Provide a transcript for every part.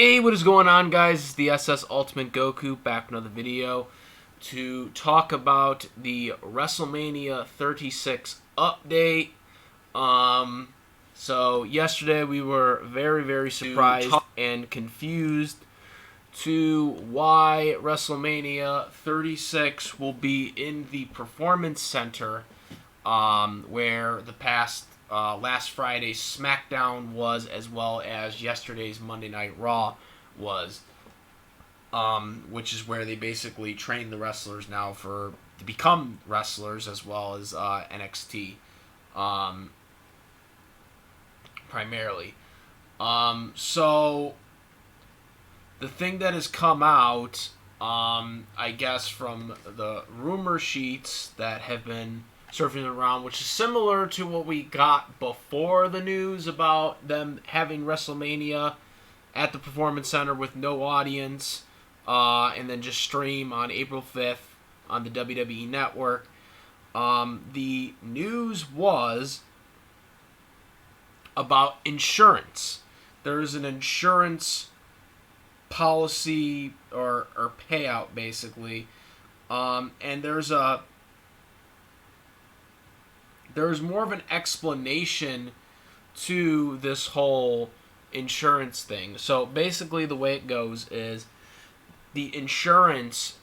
Hey, what is going on, guys? It's the SS Ultimate Goku back with another video to talk about the WrestleMania 36 update. So yesterday we were very surprised and confused to why WrestleMania 36 will be in the Performance Center, where the past last Friday's SmackDown was, as well as yesterday's Monday Night Raw was, which is where they basically train the wrestlers now to become wrestlers, as well as NXT, primarily. So the thing that has come out, I guess, from the rumor sheets that have been surfing around, which is similar to what we got before the news about them having WrestleMania at the Performance Center with no audience, and then just stream on April 5th on the WWE Network. The news was about insurance. There's an insurance policy or payout, basically, and there's more of an explanation to this whole insurance thing. So basically the way it goes is the insurance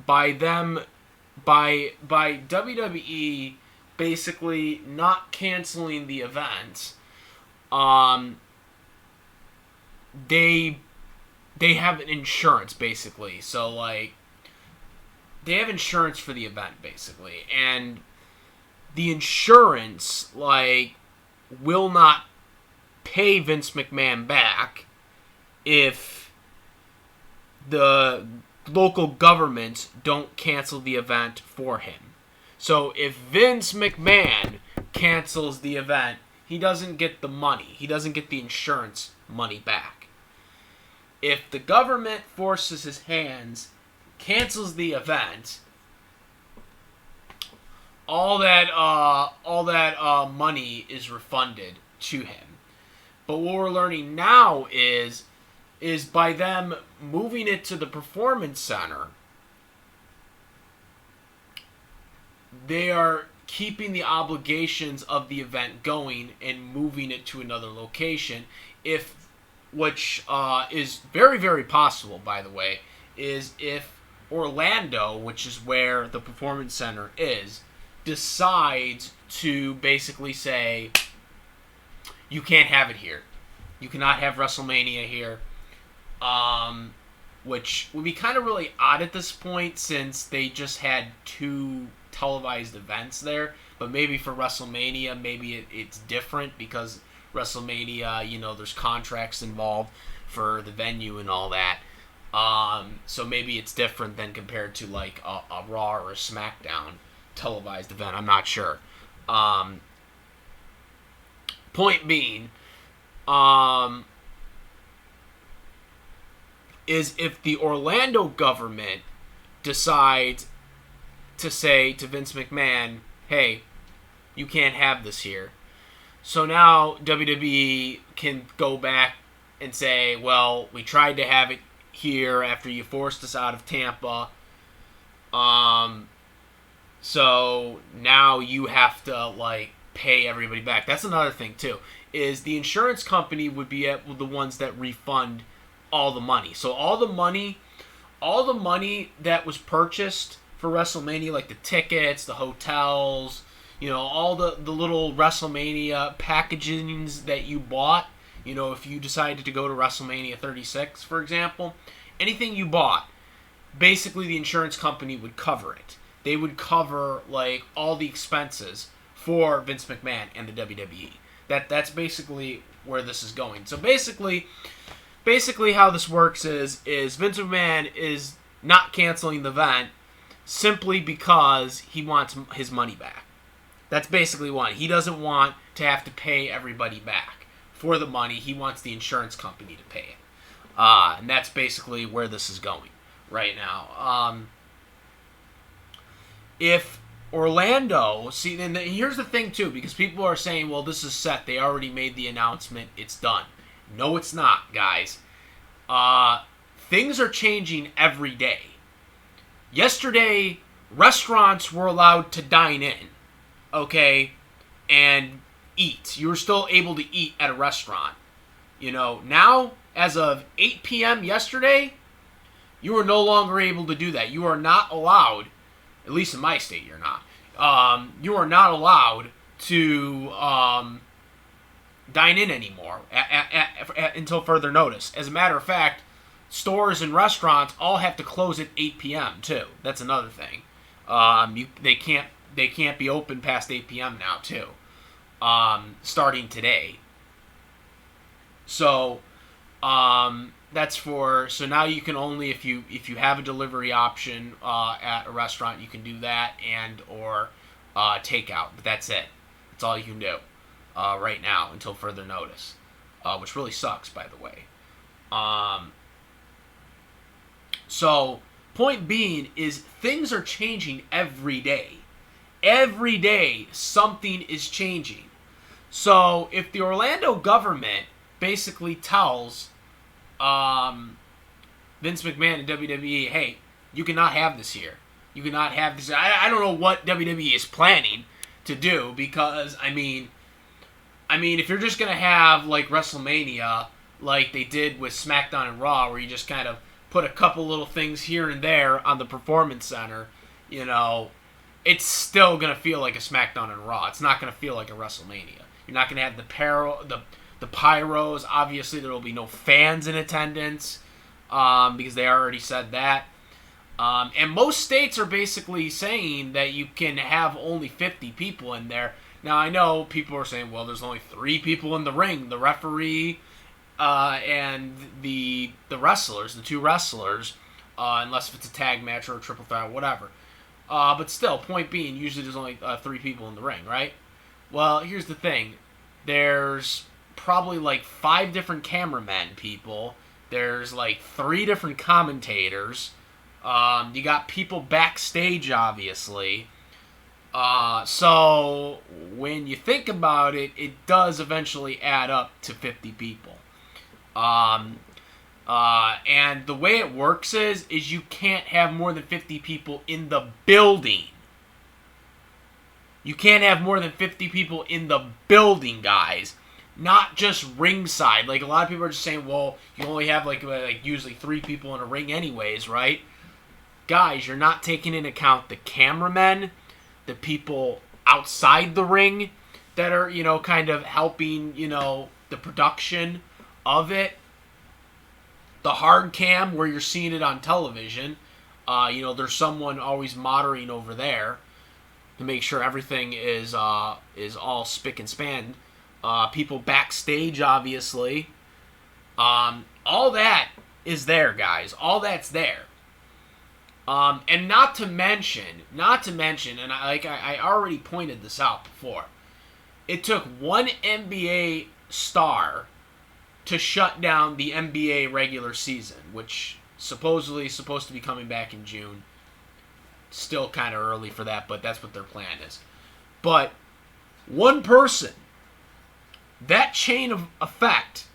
by WWE basically not canceling the event, they have an insurance, basically. So like they have insurance for the event, basically, and the insurance, like, will not pay Vince McMahon back if the local governments don't cancel the event for him. So if Vince McMahon cancels the event, he doesn't get the money. He doesn't get the insurance money back. If the government forces his hands, cancels the event, all that money is refunded to him. But what we're learning now is by them moving it to the Performance Center, they are keeping the obligations of the event going and moving it to another location. Which is very possible, by the way, is if Orlando, which is where the Performance Center is, decides to basically say, you can't have it here. You cannot have WrestleMania here. Which would be kind of really odd at this point, since they just had 2 televised events there. But maybe for WrestleMania, maybe it's different, because WrestleMania, there's contracts involved for the venue and all that. So maybe it's different than compared to like a Raw or a SmackDown televised event. I'm not sure. Point being, is if the Orlando government decides to say to Vince McMahon, hey, you can't have this here. So now WWE can go back and say, well, we tried to have it here after you forced us out of Tampa. So now you have to, like, pay everybody back. That's another thing, too, is the insurance company would be the ones that refund all the money. So all the money that was purchased for WrestleMania, like the tickets, the hotels, all the little WrestleMania packagings that you bought, if you decided to go to WrestleMania 36, for example, anything you bought, basically the insurance company would cover it. They would cover, like, all the expenses for Vince McMahon and the WWE. That's basically where this is going. So basically how this works is Vince McMahon is not canceling the event simply because he wants his money back. That's basically why. He doesn't want to have to pay everybody back for the money. He wants the insurance company to pay it. And that's basically where this is going right now. If Orlando, see, and here's the thing too, because people are saying, well, this is set. They already made the announcement. It's done. No, it's not, guys. things are changing every day. Yesterday, restaurants were allowed to dine in, okay, and eat. You were still able to eat at a restaurant. Now, as of 8 p.m. yesterday, you are no longer able to do that. You are not allowed, at least in my state, you're not. You are not allowed to dine in anymore until further notice. As a matter of fact, stores and restaurants all have to close at 8 p.m. too. That's another thing. They can't be open past 8 p.m. now too. Starting today. So so now you can only if you have a delivery option at a restaurant, you can do that and or takeout. But that's it. That's all you can do right now until further notice, which really sucks, by the way. So point being is things are changing every day. Every day something is changing. So if the Orlando government basically tells Vince McMahon and WWE, hey, you cannot have this here. You cannot have this. I don't know what WWE is planning to do because, I mean, if you're just going to have, like, WrestleMania, like they did with SmackDown and Raw, where you just kind of put a couple little things here and there on the Performance Center, it's still going to feel like a SmackDown and Raw. It's not going to feel like a WrestleMania. You're not going to have the pyros. Obviously, there will be no fans in attendance because they already said that. And most states are basically saying that you can have only 50 people in there. Now, I know people are saying, well, there's only 3 people in the ring. The referee and the wrestlers, the 2 wrestlers, unless if it's a tag match or a triple threat or whatever. But still, point being, usually there's only 3 people in the ring, right? Well, here's the thing. There's probably like 5 different cameramen people. There's like 3 different commentators. You got people backstage, obviously. So when you think about it, it does eventually add up to 50 people. And the way it works is you can't have more than 50 people in the building. You can't have more than 50 people in the building, guys. Not just ringside. Like, a lot of people are just saying, well, you only have, like usually 3 people in a ring anyways, right? Guys, you're not taking into account the cameramen, the people outside the ring that are, kind of helping, the production of it. The hard cam, where you're seeing it on television. There's someone always monitoring over there to make sure everything is all spick and span. People backstage, obviously. All that is there, guys. All that's there. And not to mention, and I already pointed this out before, it took one NBA star to shut down the NBA regular season, which supposedly is supposed to be coming back in June. Still kind of early for that, but that's what their plan is. But one person, that chain of effect,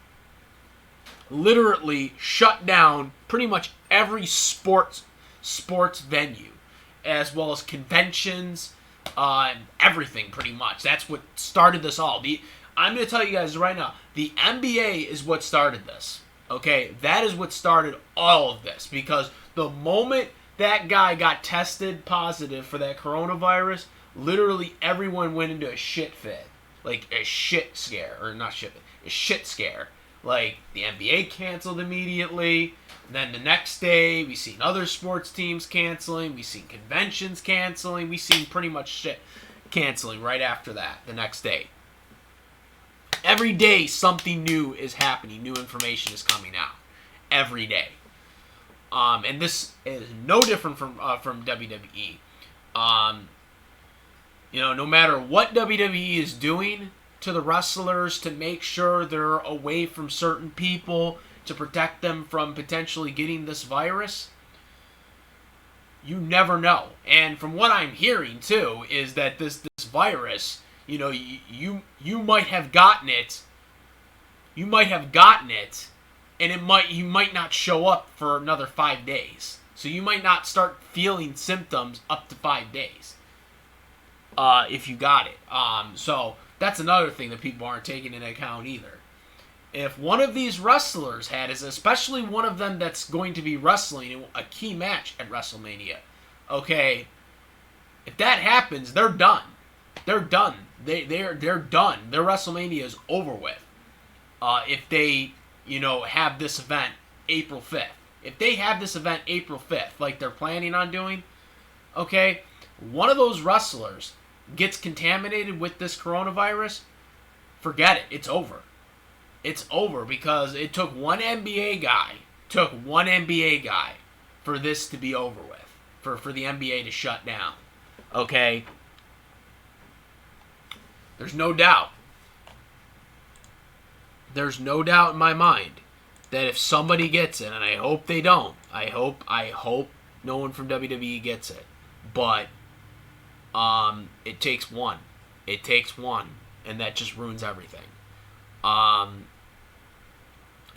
literally shut down pretty much every sports venue, as well as conventions, and everything pretty much. That's what started this all. I'm going to tell you guys right now, the NBA is what started this. Okay? That is what started all of this, because the moment that guy got tested positive for that coronavirus, literally everyone went into a shit fit. Like a shit scare. Or not shit fit. A shit scare. Like, the NBA canceled immediately. Then the next day, we seen other sports teams canceling. We seen conventions canceling. We seen pretty much shit canceling right after that, the next day. Every day, something new is happening. New information is coming out. Every day. And this is no different from WWE. No matter what WWE is doing to the wrestlers to make sure they're away from certain people to protect them from potentially getting this virus, you never know. And from what I'm hearing too is that this virus, you might have gotten it. You might have gotten it and you might not show up for another 5 days. So you might not start feeling symptoms up to 5 days if you got it. So that's another thing that people aren't taking into account either. If one of these wrestlers had, is especially one of them that's going to be wrestling in a key match at WrestleMania, okay, if that happens, they're done. They're done. They're done. Their WrestleMania is over with. If they, have this event April 5th. If they have this event April 5th, like they're planning on doing, okay, one of those wrestlers gets contaminated with this coronavirus, forget it. It's over. It's over because it took one NBA guy for this to be over with, for the NBA to shut down. Okay? There's no doubt. There's no doubt in my mind that if somebody gets it, and I hope they don't, I hope no one from WWE gets it, but it takes one. It takes one, and that just ruins everything. And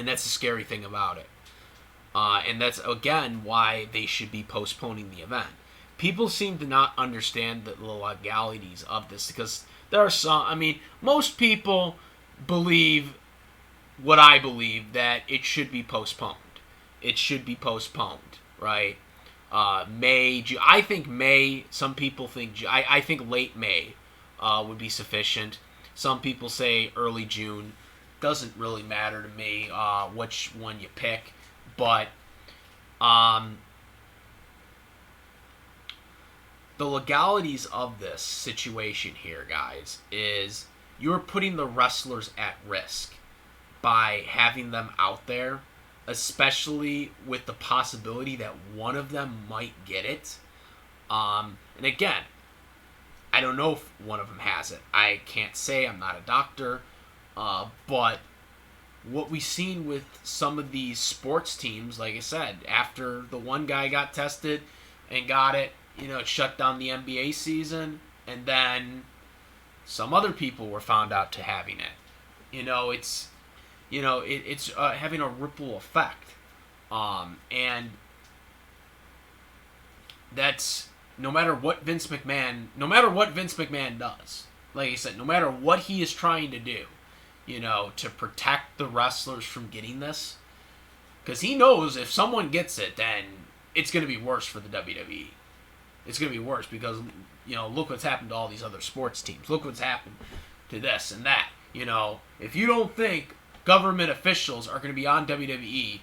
that's the scary thing about it. And that's, again, why they should be postponing the event. People seem to not understand the legalities of this, because there are some, most people believe what I believe, that it should be postponed. It should be postponed, right? May, June, I think May, some people think, I think late May would be sufficient. Some people say early June. Doesn't really matter to me which one you pick, but the legalities of this situation here, guys, is you're putting the wrestlers at risk by having them out there, especially with the possibility that one of them might get it. And again, I don't know if one of them has it. I can't say. I'm not a doctor. But what we've seen with some of these sports teams, like I said, after the one guy got tested and got it, it shut down the NBA season, and then some other people were found out to having it. It's having a ripple effect, and that's no matter what Vince McMahon does. Like I said, no matter what he is trying to do, to protect the wrestlers from getting this. Because he knows if someone gets it, then it's going to be worse for the WWE. It's going to be worse because, look what's happened to all these other sports teams. Look what's happened to this and that. If you don't think government officials are going to be on WWE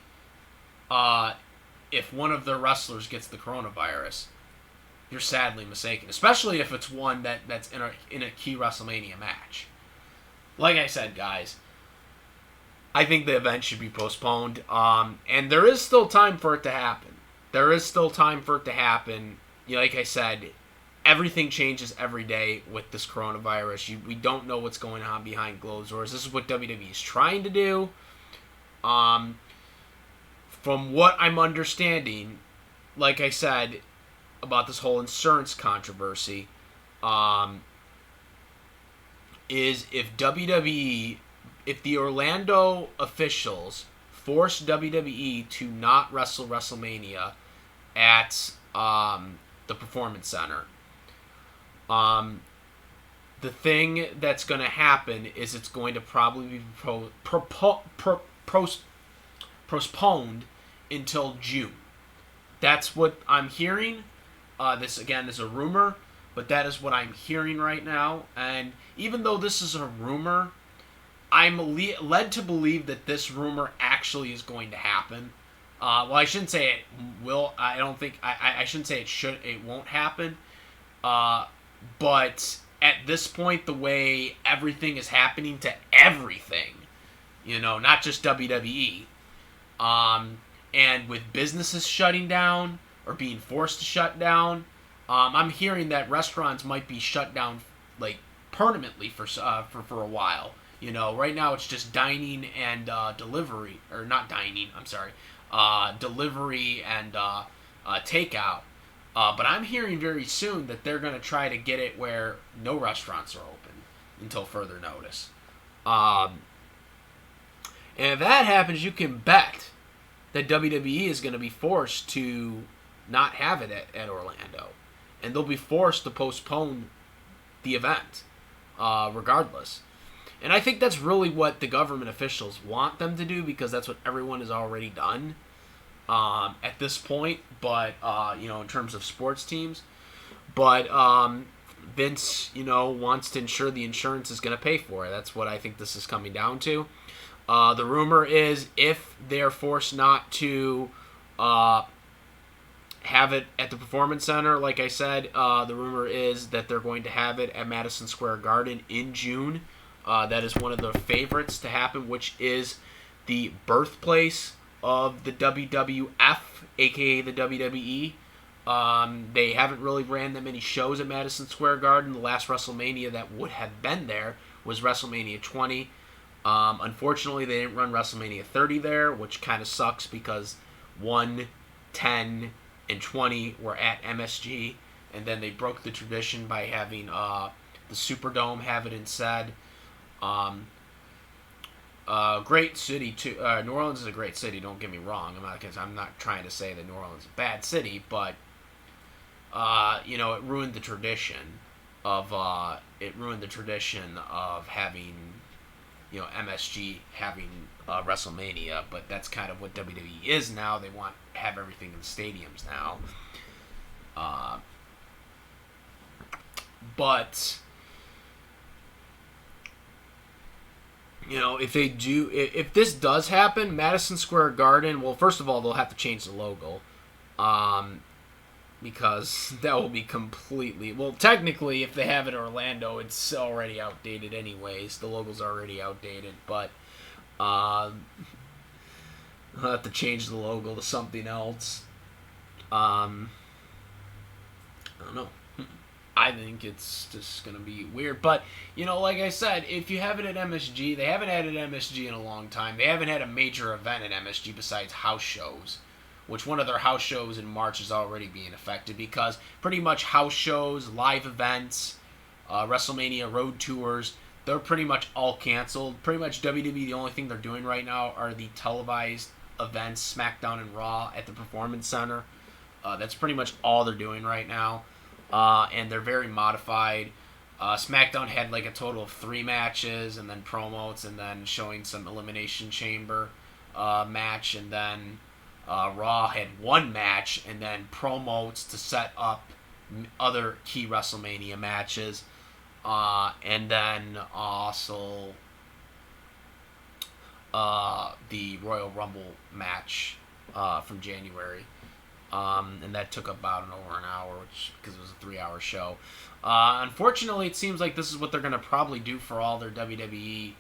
if one of their wrestlers gets the coronavirus, you're sadly mistaken. Especially if it's one that's in a key WrestleMania match. Like I said, guys, I think the event should be postponed. And there is still time for it to happen. Like I said, everything changes every day with this coronavirus. We don't know what's going on behind closed doors. This is what WWE is trying to do. From what I'm understanding, like I said, about this whole insurance controversy, is if the Orlando officials force WWE to not wrestle WrestleMania at the Performance Center, the thing that's going to happen is it's going to probably be postponed until June. That's what I'm hearing. This, again, is a rumor, but that is what I'm hearing right now. And even though this is a rumor, I'm led to believe that this rumor actually is going to happen. Well, I shouldn't say it will. I don't think. I shouldn't say it should. It won't happen. But at this point, the way everything is happening to everything, not just WWE, and with businesses shutting down or being forced to shut down, I'm hearing that restaurants might be shut down like permanently for a while. Right now it's just dining and delivery, or not dining. I'm sorry, delivery and takeout. But I'm hearing very soon that they're going to try to get it where no restaurants are open until further notice. And if that happens, you can bet that WWE is going to be forced to not have it at Orlando. And they'll be forced to postpone the event, regardless. And I think that's really what the government officials want them to do, because that's what everyone has already done at this point. But, in terms of sports teams. But Vince, wants to ensure the insurance is going to pay for it. That's what I think this is coming down to. The rumor is if they're forced not to have it at the Performance Center, like I said, the rumor is that they're going to have it at Madison Square Garden in June. That is one of the favorites to happen, which is the birthplace of the WWF, aka the WWE. They haven't really ran that many shows at Madison Square Garden. The last WrestleMania that would have been there was WrestleMania 20. Unfortunately, they didn't run WrestleMania 30 there, which kind of sucks because 1, 10, and 20 were at MSG, and then they broke the tradition by having the Superdome have it instead. Great city too. New Orleans is a great city. Don't get me wrong. I'm not trying to say that New Orleans is a bad city, but it ruined the tradition of having MSG having WrestleMania. But that's kind of what WWE is now. They want to have everything in the stadiums now. But if this does happen, Madison Square Garden, well, first of all, they'll have to change the logo. Because that will be completely... Well, technically, if they have it in Orlando, it's already outdated anyways. The logo's already outdated, but they'll have to change the logo to something else. I don't know. I think it's just going to be weird. But, like I said, if you have it at MSG, they haven't had it at MSG in a long time. They haven't had a major event at MSG besides house shows, which one of their house shows in March is already being affected because pretty much house shows, live events, WrestleMania road tours, they're pretty much all canceled. Pretty much WWE, the only thing they're doing right now are the televised events, SmackDown and Raw at the Performance Center. That's pretty much all they're doing right now. And they're very modified. SmackDown had like a total of 3 matches and then promos and then showing some Elimination Chamber match, and then Raw had 1 match and then promos to set up other key WrestleMania matches, and then also the Royal Rumble match from January. And that took about over an hour, because it was a 3-hour show. Unfortunately, it seems like this is what they're going to probably do for all their WWE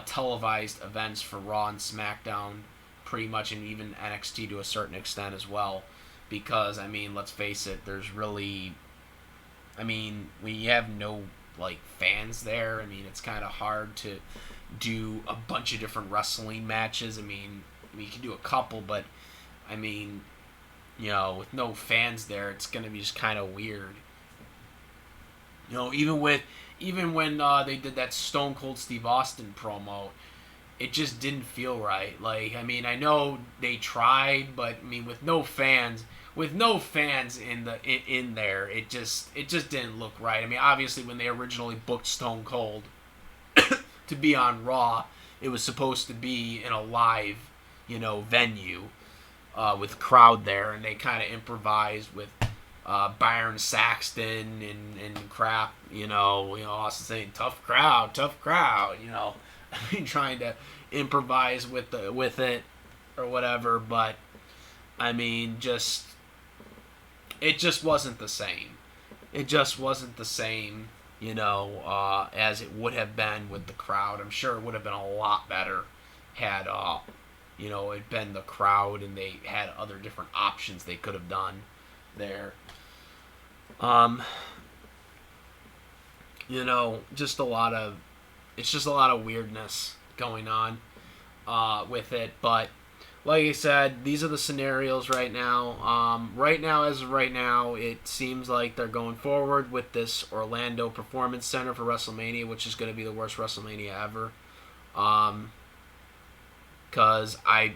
televised events for Raw and SmackDown, pretty much, and even NXT to a certain extent as well. Because, let's face it, there's really... we have no, fans there. It's kind of hard to do a bunch of different wrestling matches. We can do a couple, but, with no fans there, it's going to be just kind of weird. Even when they did that Stone Cold Steve Austin promo, it just didn't feel right. I know they tried, but with no fans in there, it just didn't look right. Obviously when they originally booked Stone Cold to be on Raw, it was supposed to be in a live, venue. With crowd there, and they kind of improvised with Byron Saxton and crap, Austin saying tough crowd, trying to improvise with it or whatever, but it just wasn't the same. It just wasn't the same, as it would have been with the crowd. I'm sure it would have been a lot better had it'd been the crowd and they had other different options they could have done there. Just a lot of weirdness going on with it. But like I said, these are the scenarios right now. As of right now, it seems like they're going forward with this Orlando Performance Center for WrestleMania, which is going to be the worst WrestleMania ever. because I'm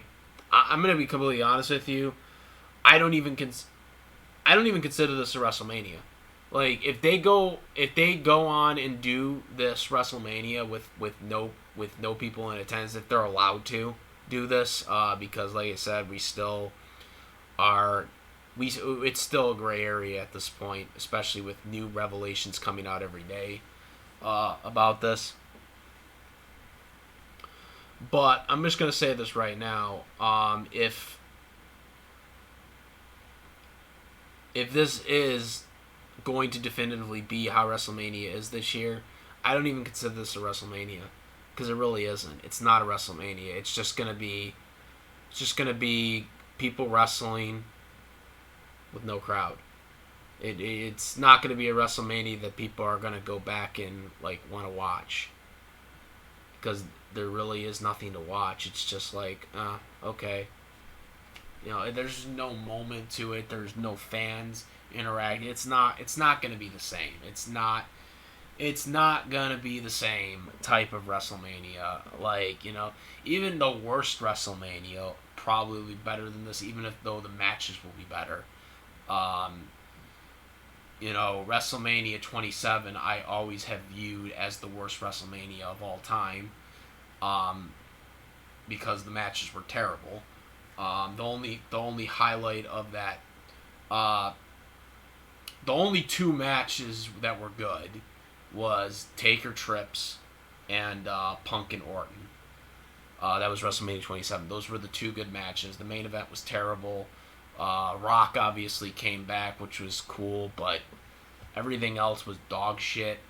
gonna be completely honest with you. I don't even consider this a WrestleMania. Like if they go on and do this WrestleMania with no people in attendance, if they're allowed to do this, because like I said, we still are it's still a gray area at this point, especially with new revelations coming out every day about this. But I'm just gonna say this right now: if this is going to definitively be how WrestleMania is this year, I don't even consider this a WrestleMania because it really isn't. It's not a WrestleMania. It's just gonna be people wrestling with no crowd. It's not gonna be a WrestleMania that people are gonna go back and like want to watch because there really is nothing to watch. It's just like, okay. There's no moment to it. There's no fans interacting. It's not going to be the same. It's not going to be the same type of WrestleMania. Like, even the worst WrestleMania probably will be better than this, even though the matches will be better. WrestleMania 27 I always have viewed as the worst WrestleMania of all time. Because the matches were terrible. The only highlight of that, the only two matches that were good was Taker Trips and Punk and Orton. That was WrestleMania 27. Those were the two good matches. The main event was terrible. Rock obviously came back, which was cool, but everything else was dog shit.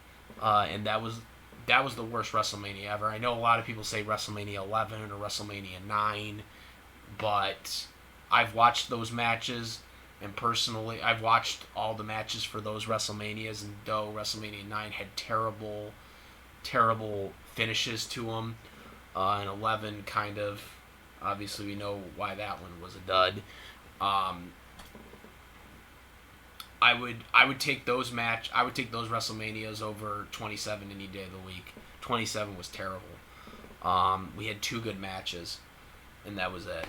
And that was the worst WrestleMania ever. I know a lot of people say WrestleMania 11 or WrestleMania 9. But I've watched those matches, and personally, I've watched all the matches for those WrestleManias, and though WrestleMania 9 had terrible, terrible finishes to them, and 11 kind of, obviously we know why that one was a dud. I would take those WrestleManias over 27 any day of the week. 27 was terrible. We had two good matches, and that was it.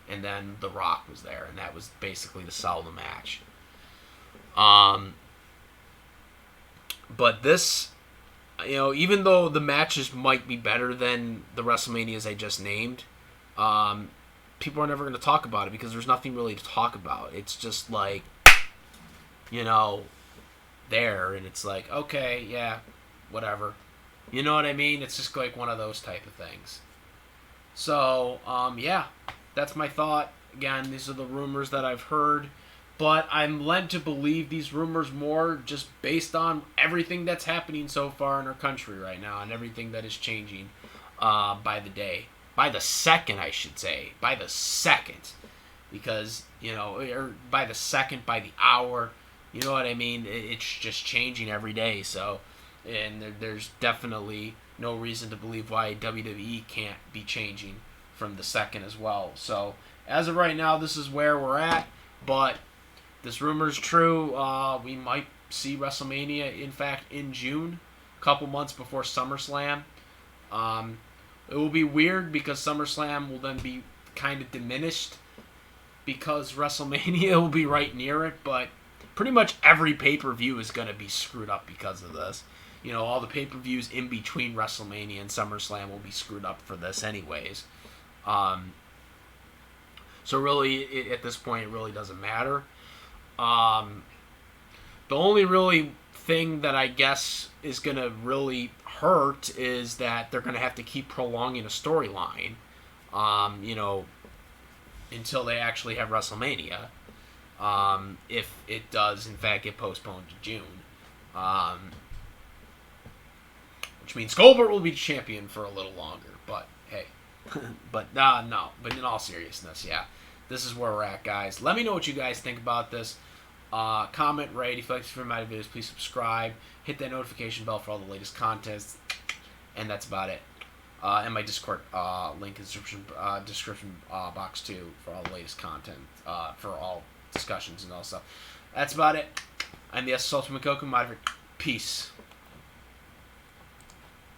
And then The Rock was there, and that was basically to sell the match. But this, even though the matches might be better than the WrestleManias I just named, people are never going to talk about it because there's nothing really to talk about. It's just like, there, and it's like, okay, yeah, whatever. You know what I mean? It's just like one of those type of things. So, yeah. That's my thought. Again, these are the rumors that I've heard. But I'm led to believe these rumors more just based on everything that's happening so far in our country right now and everything that is changing by the day. By the second, I should say. By the second. Because, or by the second, by the hour. You know what I mean? It's just changing every day. So, and there's definitely no reason to believe why WWE can't be changing from the second as well. So as of right now, this is where we're at. But this rumor is true. We might see WrestleMania, in fact, in June, a couple months before SummerSlam. It will be weird because SummerSlam will then be kind of diminished because WrestleMania will be right near it. But pretty much every pay-per-view is going to be screwed up because of this. All the pay-per-views in between WrestleMania and SummerSlam will be screwed up for this anyways. So really, at this point, it really doesn't matter. The only really thing that I guess is going to really hurt is that they're going to have to keep prolonging a storyline, until they actually have WrestleMania. If it does, in fact, get postponed to June. Which means Goldberg will be champion for a little longer, but hey. But no. But in all seriousness, yeah. This is where we're at, guys. Let me know what you guys think about this. Comment, rate. If you like my videos, please subscribe. Hit that notification bell for all the latest content. And that's about it. And my Discord link in the description box, too, for all the latest content. For all discussions and all stuff. That's about it. I'm the S. Ultimate Goku. Peace.